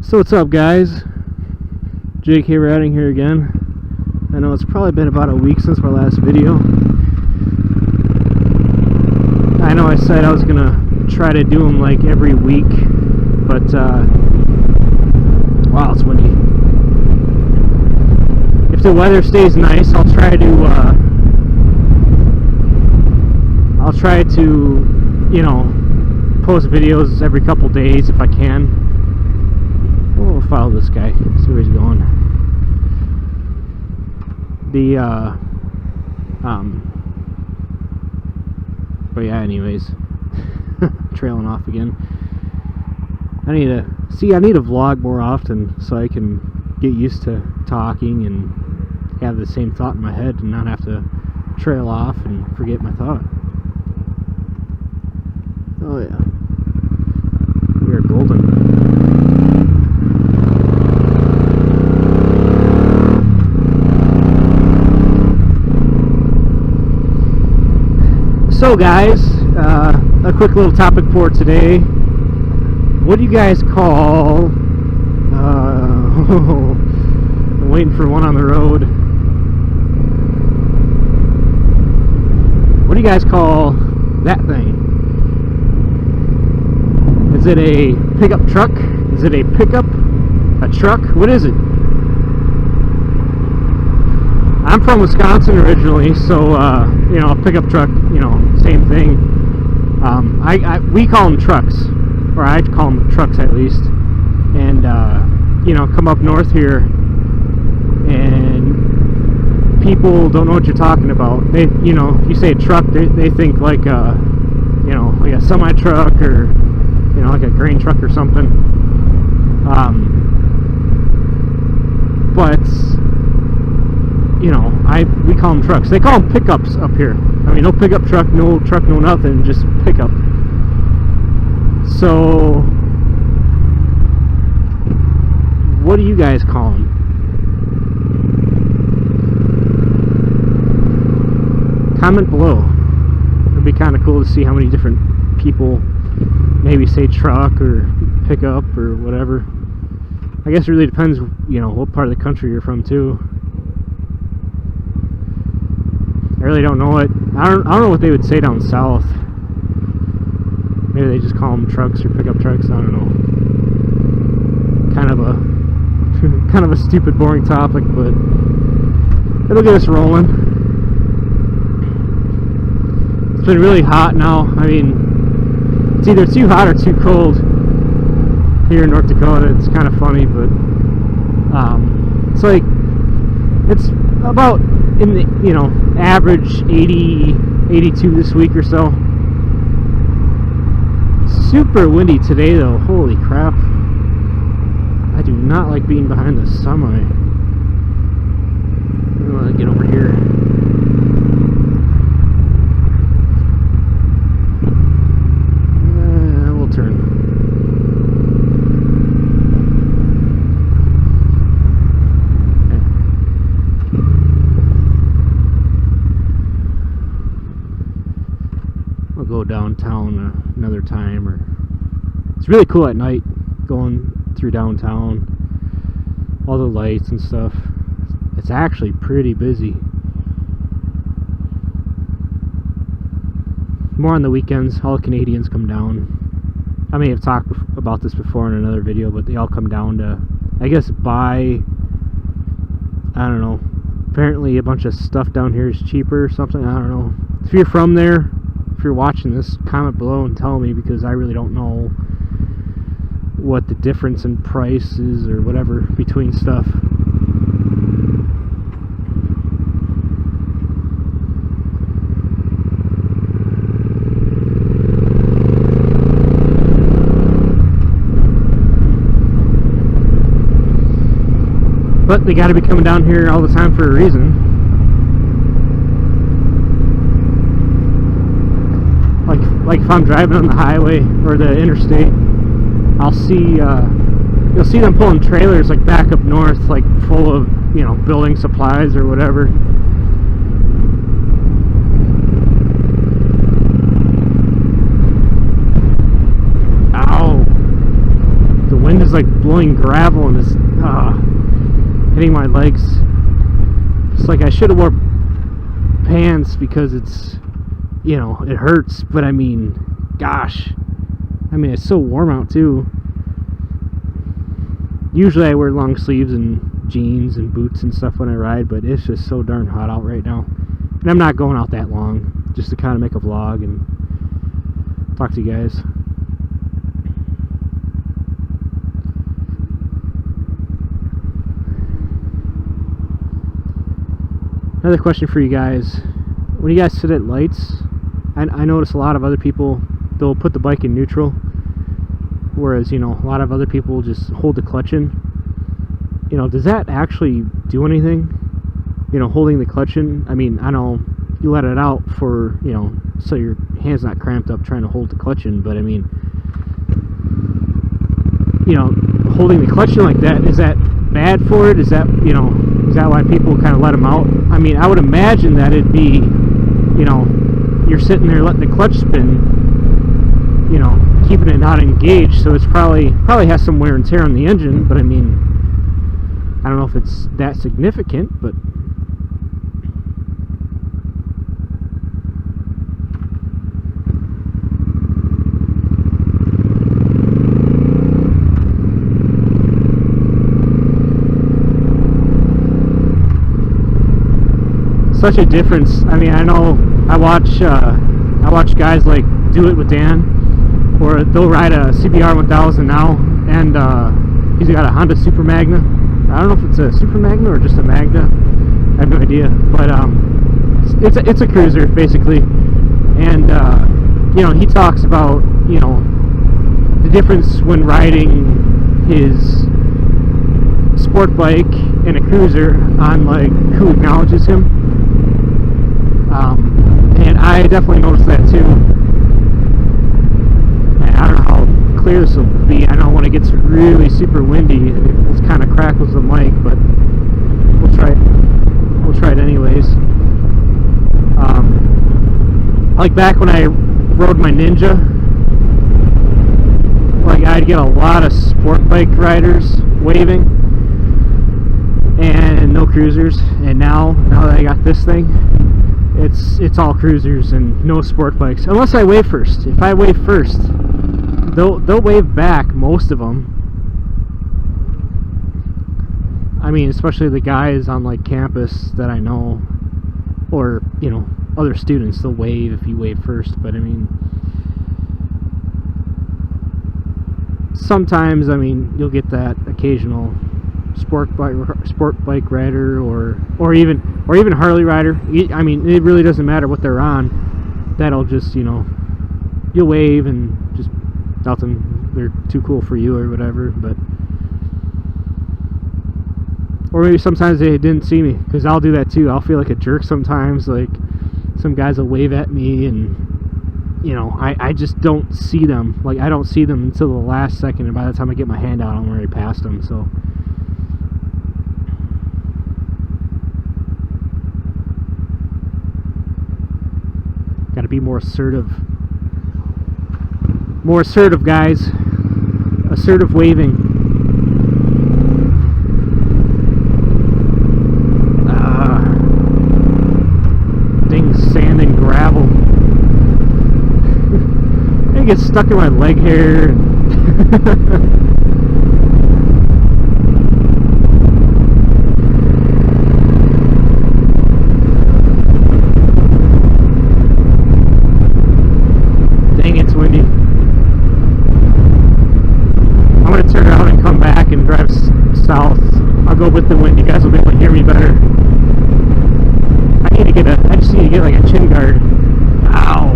So what's up, guys? JK Riding here again. I know it's probably been about a week since my last video. I know I said I was gonna try to do them like every week, but wow, it's windy. If the weather stays nice, I'll try to you know, post videos every couple days if I can. We'll follow this guy, see where he's going. But yeah, anyways, trailing off again. I need to vlog more often so I can get used to talking and have the same thought in my head and not have to trail off and forget my thought. Oh yeah, we are golden. So guys, a quick little topic for today. What do you guys call, I'm waiting for one on the road. What do you guys call that thing? Is it a pickup truck? Is it a pickup? A truck? What is it? I'm from Wisconsin originally, so you know, a pickup truck, you know, same thing. We call them trucks, or I call them trucks at least. And you know, come up north here, and people don't know what you're talking about. They, you know, if you say a truck, they think like a, you know, like a semi truck, or you know, like a grain truck or something. But you know, we call them trucks. They call them pickups up here. I mean, no pickup truck, no nothing, just pickup. So, what do you guys call them? Comment below. It'd be kind of cool to see how many different people maybe say truck or pickup or whatever. I guess it really depends, you know, what part of the country you're from too. I really don't know what I don't know what they would say down south. Maybe they just call them trucks or pickup trucks. I don't know. Kind of a stupid, boring topic, but it'll get us rolling. It's been really hot now. I mean, it's either too hot or too cold here in North Dakota. It's kind of funny, but it's like it's about in the, you know, average 80, 82 this week or so. Super windy today though, holy crap. I do not like being behind the semi. I'm gonna get over here. We'll turn. Go downtown another time, or it's really cool at night going through downtown, all the lights and stuff. It's actually pretty busy. More on the weekends. All the Canadians come down. I may have talked about this before in another video, but they all come down to, I guess, buy, I don't know, apparently a bunch of stuff down here is cheaper or something. I don't know. If you're from there, if you're watching this, comment below and tell me, because I really don't know what the difference in price is or whatever between stuff. But they gotta be coming down here all the time for a reason. Like if I'm driving on the highway or the interstate, I'll see, you'll see them pulling trailers like back up north, like full of, you know, building supplies or whatever. wind is like blowing gravel and it's hitting my legs. It's like I should have wore pants because it's, you know, it hurts, but I mean, gosh, I mean, it's so warm out too. Usually I wear long sleeves and jeans and boots and stuff when I ride, but it's just so darn hot out right now. And I'm not going out that long, just to kind of make a vlog and talk to you guys. Another question for you guys. When you guys sit at lights, I notice a lot of other people, they'll put the bike in neutral, whereas, you know, a lot of other people just hold the clutch in. You know, does that actually do anything? You know, holding the clutch in, I mean, I know you let it out for, you know, so your hand's not cramped up trying to hold the clutch in, but I mean, you know, holding the clutch in like that, is that bad for it? Is that, you know, is that why people kind of let them out? I mean, I would imagine that it'd be, you know, you're sitting there letting the clutch spin, you know, keeping it not engaged, so it's probably has some wear and tear on the engine, but I mean, I don't know if it's that significant, but such a difference. I mean, I know I watch guys like Do It with Dan, or they'll ride a CBR 1000 now, and he's got a Honda Super Magna. I don't know if it's a Super Magna or just a Magna. I have no idea, but it's a cruiser basically, and you know, he talks about, you know, the difference when riding his sport bike and a cruiser on like who acknowledges him. And I definitely noticed that too. And I don't know how clear this will be. I know when it gets really super windy, it kind of crackles the mic, but we'll try it. We'll try it anyways. Like back when I rode my Ninja, like I'd get a lot of sport bike riders waving and no cruisers. And now that I got this thing, it's all cruisers and no sport bikes, unless I wave first. If I wave first, they'll wave back, most of them. I mean, especially the guys on like campus that I know, or, you know, other students, they'll wave if you wave first. But I mean, sometimes, I mean, you'll get that occasional sport bike rider, or even Harley rider. I mean, it really doesn't matter what they're on. That'll just, you know, you'll wave and just nothing, they're too cool for you or whatever. But or maybe sometimes they didn't see me, because I'll do that too. I'll feel like a jerk sometimes. Like some guys will wave at me, and you know, I just don't see them. Like I don't see them until the last second, and by the time I get my hand out, I'm already past them. So got to be more assertive. More assertive, guys. Assertive waving. Things, sand and gravel. It gets stuck in my leg hair. South. I'll go with the wind. You guys will be able to hear me better. I just need to get like a chin guard. Ow.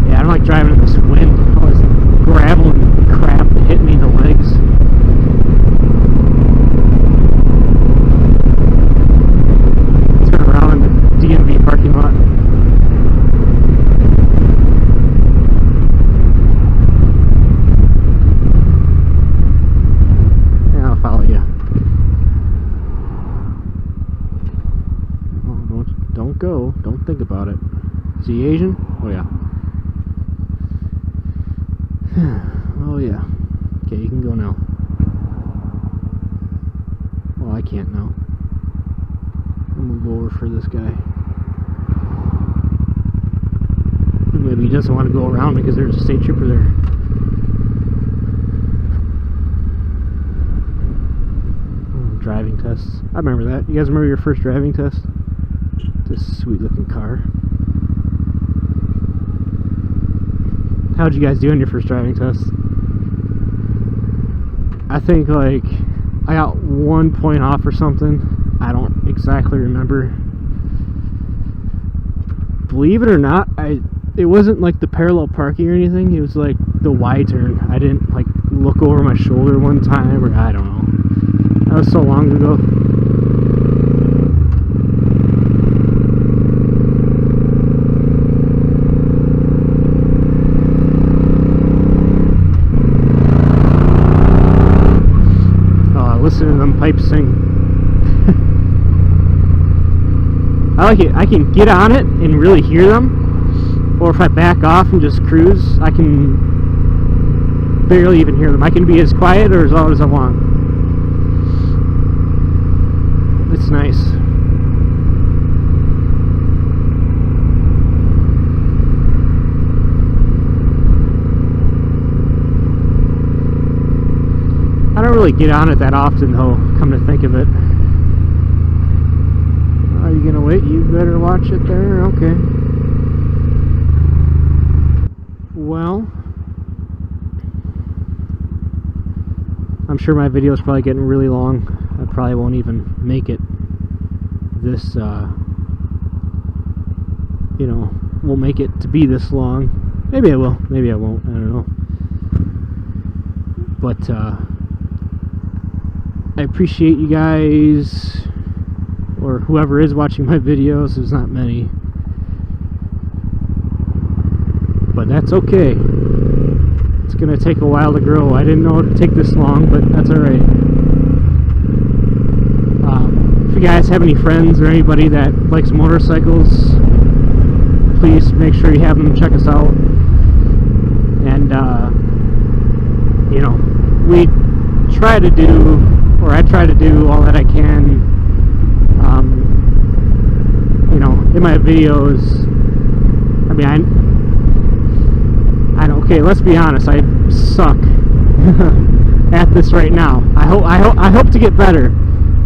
Yeah, I don't like driving in this wind. All this gravel and crap that hit me in the legs. Turn around in the DMV parking lot. Don't think about it. Is he Asian? Oh yeah. Oh yeah. Okay, you can go now. Well, I can't now. I'll move over for this guy. Maybe he doesn't want to go around because there's a state trooper there. Driving tests. I remember that. You guys remember your first driving test? This sweet looking car. How'd you guys do on your first driving test? I think like I got 1 point off or something. I don't exactly remember. Believe it or not, it wasn't like the parallel parking or anything. It was like the Y turn. I didn't like look over my shoulder one time, or I don't know. That was so long ago. Oh, listen to them pipes sing. I like it. I can get on it and really hear them. Or if I back off and just cruise, I can barely even hear them. I can be as quiet or as loud as I want. It's nice. I don't really get on it that often though, come to think of it. Are you gonna wait? You better watch it there? Okay. Well, I'm sure my video is probably getting really long. I probably won't even make it this, you know, won't make it to be this long. Maybe I will, maybe I won't, I don't know. But, I appreciate you guys, or whoever is watching my videos. There's not many. But that's okay. It's gonna take a while to grow. I didn't know it would take this long, but that's alright. If you guys have any friends or anybody that likes motorcycles, please make sure you have them check us out. And you know, we try to do, or I try to do all that I can, you know, in my videos. I mean, okay, let's be honest, I suck at this right now. I hope to get better.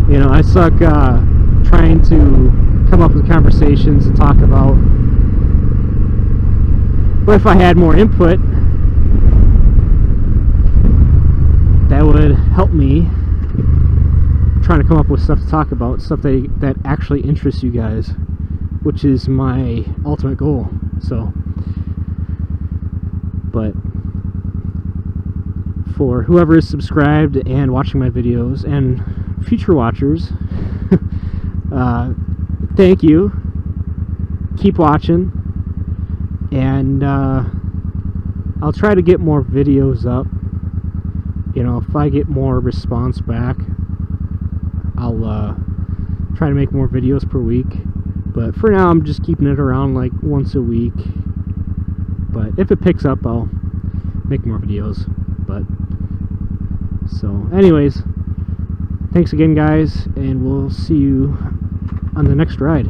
You know, I suck trying to come up with conversations to talk about. But if I had more input, that would help me trying to come up with stuff to talk about, stuff that actually interests you guys, which is my ultimate goal. So, but for whoever is subscribed and watching my videos, and future watchers, thank you. Keep watching, and I'll try to get more videos up. You know, if I get more response back, I'll try to make more videos per week. But for now, I'm just keeping it around like once a week. But if it picks up, I'll make more videos. But so anyways, thanks again guys, and we'll see you on the next ride.